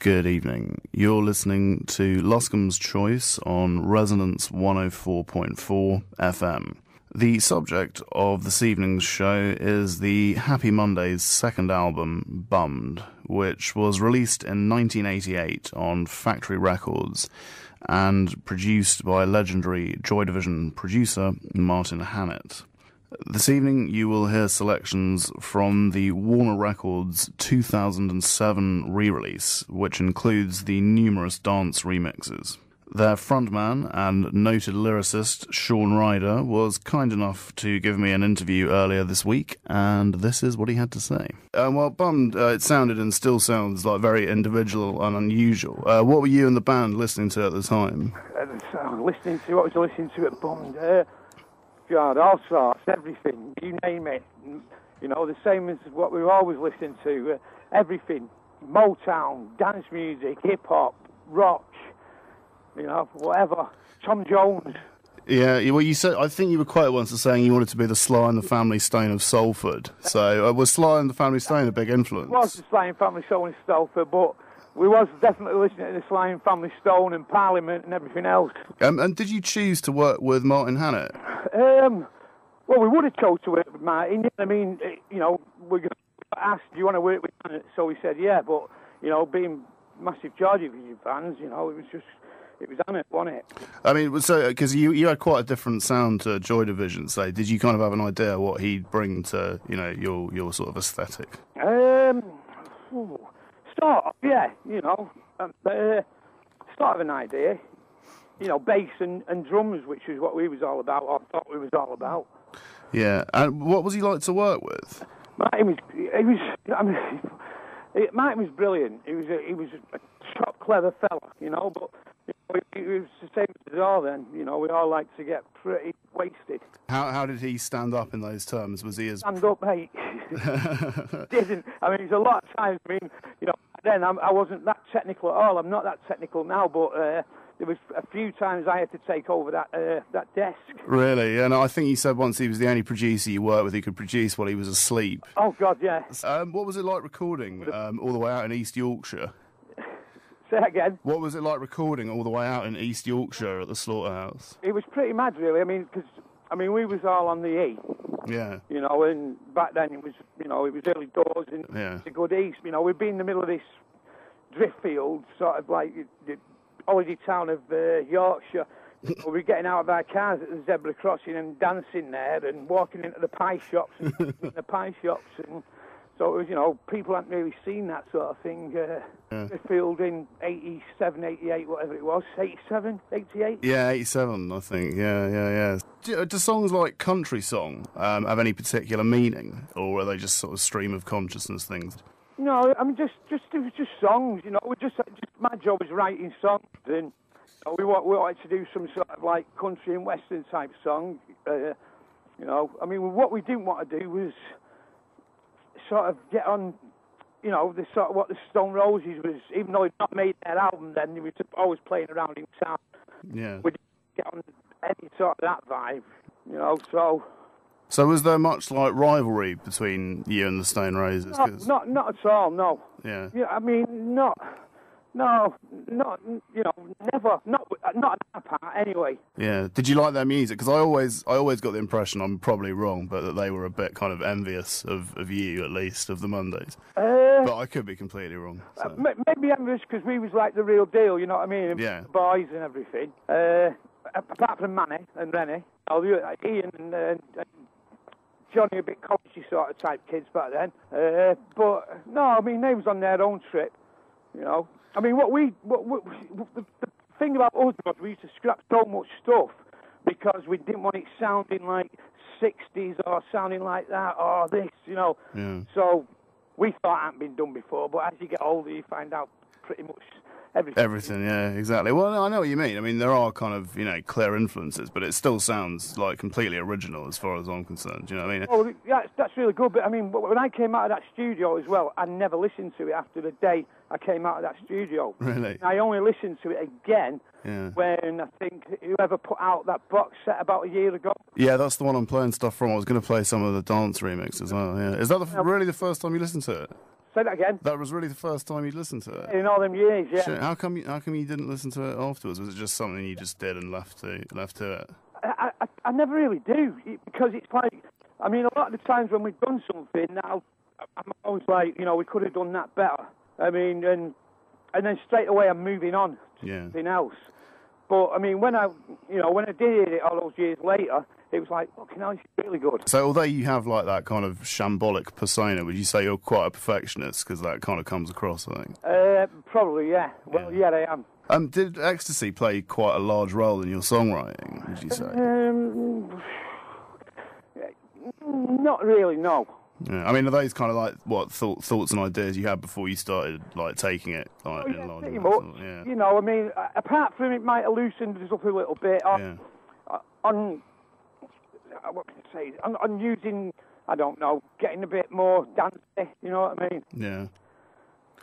Good evening. You're listening to Luscombe's Choice on Resonance 104.4 FM. The subject of this evening's show is the Happy Mondays' second album, Bummed, which was released in 1988 on Factory Records and produced by legendary Joy Division producer Martin Hannett. This evening you will hear selections from the Warner Records 2007 re-release, which includes the numerous dance remixes. Their frontman and noted lyricist Shaun Ryder was kind enough to give me an interview earlier this week, and this is what he had to say. Well, Bummed, it sounded and still sounds like very individual and unusual. What were you and the band listening to at the time? What was I listening to at Bummed? God, all sorts, everything, you name it. You know, the same as what we were always listening to. Everything, Motown, dance music, hip-hop, rock, you know, whatever. Tom Jones. Yeah, well, you said, I think you were quite once as saying you wanted to be the Sly and the Family Stone of Salford. So was Sly and the Family Stone a big influence? It was the Sly and Family Stone of Salford, but we was definitely listening to the Sly and Family Stone and Parliament and everything else. And did you choose to work with Martin Hannett? Well, we would have chose to work with Martin. I mean, you know, we got asked, do you want to work with Hannett? So we said, yeah, but, you know, being massive George Division fans, you know, it was Hannett, wasn't it? I mean, so, because you had quite a different sound to Joy Division, so did you kind of have an idea what he'd bring to, you know, your sort of aesthetic? Sort of, yeah, you know, sort of an idea. You know, bass and drums, which is what we was all about, or thought we was all about. Yeah, and what was he like to work with? Martin was brilliant. He was a top, clever fella, you know, but you know, he was the same as us all then. You know, we all like to get pretty wasted. How did he stand up in those terms? Was he as... Stand up, mate. Didn't. I mean, it's a lot of times, I mean, you know, then I wasn't that technical at all. I'm not that technical now, but... there was a few times I had to take over that desk. Really? And I think you said once he was the only producer you worked with who could produce while he was asleep. Oh, God, yeah. What was it like recording all the way out in East Yorkshire? Say that again? What was it like recording all the way out in East Yorkshire at the Slaughterhouse? It was pretty mad, really. I mean, because, we was all on the E. Yeah. You know, and back then it was, you know, it was early doors and the good East. You know, we'd be in the middle of this drift field, sort of like... holiday town of Yorkshire. We'll be getting out of our cars at the zebra crossing and dancing there and walking into the pie shops and so it was, you know, people hadn't really seen that sort of thing. Field in 87, 88, whatever it was, 87, 88? Yeah, 87, I think. Yeah. Do songs like Country Song have any particular meaning, or are they just sort of stream of consciousness things? No, I mean, it was just songs, you know. My job was writing songs, and we wanted to do some sort of like country and western type song, you know. I mean, what we didn't want to do was sort of get on, you know, the sort of what the Stone Roses was. Even though they'd not made their album then, they were always playing around in town. Yeah. We didn't get on any sort of that vibe, you know. So was there much like rivalry between you and the Stone Roses? Not at all, no. Yeah. Yeah, I mean, no, you know, never, not at that part, anyway. Yeah. Did you like their music? Because I always got the impression, I'm probably wrong, but that they were a bit kind of envious of you, at least, of the Mondays. But I could be completely wrong. So. Maybe envious because we was like the real deal, you know what I mean? Yeah. Boys and everything. Apart from Manny and Rennie, Ian and Johnny, a bit coachy sort of type kids back then. But no, I mean, they was on their own trip, you know. I mean, the thing about us was we used to scrap so much stuff because we didn't want it sounding like 60s or sounding like that or this, you know. Yeah. So we thought it hadn't been done before, but as you get older, you find out pretty much everything. Yeah, exactly. Well, I know what you mean. I mean, there are kind of, you know, clear influences, but it still sounds like completely original as far as I'm concerned. Do you know what I mean? Well, yeah, that's really good. But I mean, when I came out of that studio as well, I never listened to it after the day I came out of that studio. Really? And I only listened to it again when I think whoever put out that box set about a year ago. Yeah, that's the one I'm playing stuff from. I was going to play some of the dance remix as well. Yeah, is that really the first time you listened to it? Say that again. That was really the first time you'd listened to it? In all them years, yeah. Shit, how come you didn't listen to it afterwards? Was it just something you just did and left to it? I never really do, because it's like, I mean, a lot of the times when we've done something, now I'm always like, we could have done that better. I mean, and then straight away I'm moving on to something else. But I mean, when I did it all those years later, it was like, fucking hell, it's really good. So although you have like that kind of shambolic persona, would you say you're quite a perfectionist? Because that kind of comes across, I think. Probably, yeah. Well, yeah, I am. Did ecstasy play quite a large role in your songwriting, would you say? Not really, no. Yeah. I mean, are those kind of like what thoughts and ideas you had before you started like taking it like, in large pretty amounts? much. Yeah. I mean, apart from it might have loosened us up a little bit on what can I say? On using, I don't know, getting a bit more dancey. You know what I mean? Yeah.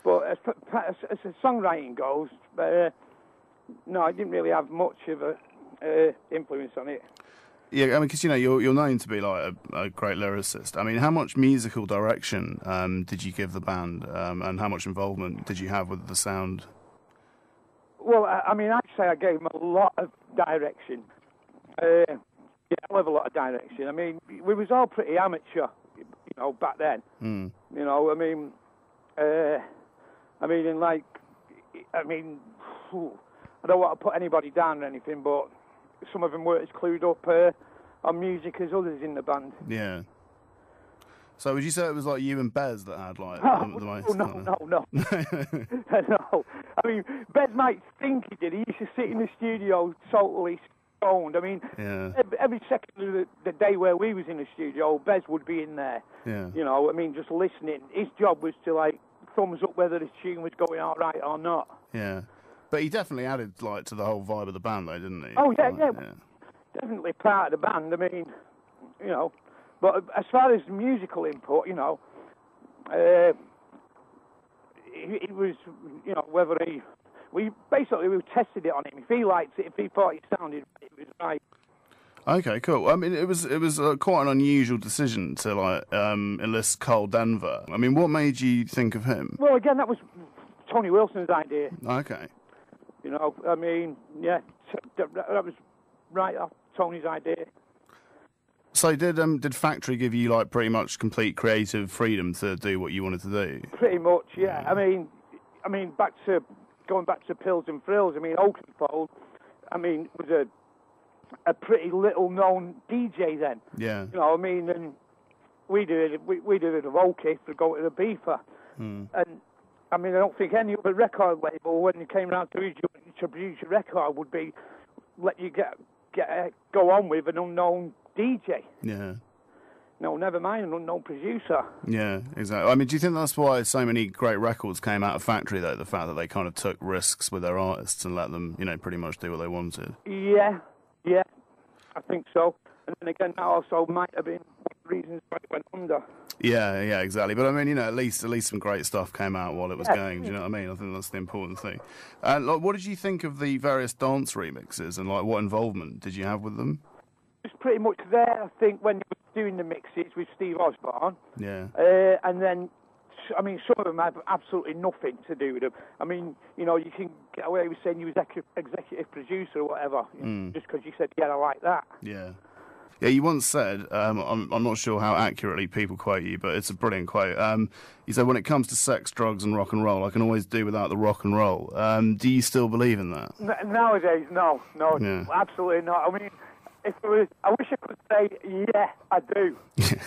But as the songwriting goes, no, I didn't really have much of a influence on it. Yeah, I mean, because you're known to be like a great lyricist. I mean, how much musical direction did you give the band, and how much involvement did you have with the sound? Well, I mean, I'd say I gave them a lot of direction. Yeah, I have a lot of direction. I mean, we was all pretty amateur, back then. Mm. I don't want to put anybody down or anything, but some of them weren't as clued up on music as others in the band. Yeah. So would you say it was like you and Bez that had like the most? No. No. I mean, Bez might think he did. He used to sit in the studio totally stoned. I mean, every second of the day where we was in the studio, Bez would be in there. Yeah. Just listening. His job was to like thumbs up whether the tune was going all right or not. Yeah. But he definitely added like to the whole vibe of the band, though, didn't he? Oh yeah. Definitely part of the band. I mean, but as far as musical input, it was, whether we tested it on him. If he liked it, if he thought it sounded right, it was right. Okay, cool. I mean, it was quite an unusual decision to like enlist Carl Denver. I mean, what made you think of him? Well, again, that was Tony Wilson's idea. Okay. That was right off Tony's idea. So did Factory give you like pretty much complete creative freedom to do what you wanted to do? Pretty much, yeah. I mean, going back to Pills and Frills. I mean, Oakenfold, was a pretty little known DJ then. Yeah. And we did it of OK for going to the Beefer. Mm. And I don't think any other record label, when you came around to produce your record, would be let you go on with an unknown DJ. Yeah. No, never mind an unknown producer. Yeah, exactly. I mean, do you think that's why so many great records came out of Factory, though? The fact that they kind of took risks with their artists and let them, pretty much do what they wanted? Yeah, I think so. And then again, that also might have been one of the reasons why it went under. Yeah, exactly. But I mean, at least some great stuff came out while it was going. Do you know what I mean? I think that's the important thing. What did you think of the various dance remixes, and like what involvement did you have with them? It was pretty much there, I think, when you were doing the mixes with Steve Osborne. Yeah. And then, some of them have absolutely nothing to do with them. You can get away with saying you was executive producer or whatever, just because you said, yeah, I like that. Yeah. Yeah, you once said, I'm not sure how accurately people quote you, but it's a brilliant quote. You said, when it comes to sex, drugs and rock and roll, I can always do without the rock and roll. Do you still believe in that? Nowadays, no, absolutely not. I wish I could say, yeah, I do.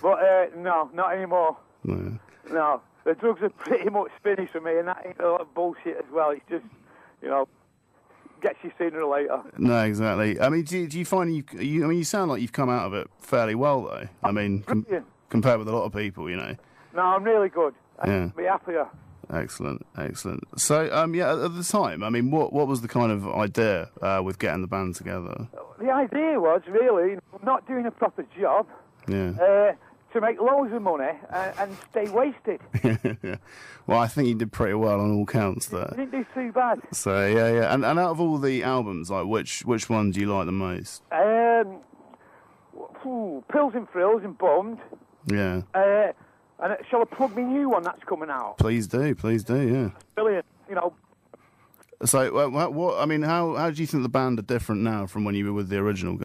But no, not anymore. No, the drugs are pretty much finished for me, and that ain't a lot of bullshit as well. It's just, gets you sooner or later. No, exactly. I mean, do you find you sound like you've come out of it fairly well, though. Compared with a lot of people, No, I'm really good. I'd be happier. Excellent. So, at the time, what was the kind of idea with getting the band together? The idea was really not doing a proper job. Yeah. To make loads of money and stay wasted. Yeah. Well, I think you did pretty well on all counts there. You didn't do too bad. So, yeah. And out of all the albums, like, which one do you like the most? Pills and Frills and Bummed. Yeah. And shall I plug me new one that's coming out? Please do, yeah. Brilliant, you know. So, what? I mean, how do you think the band are different now from when you were with the original?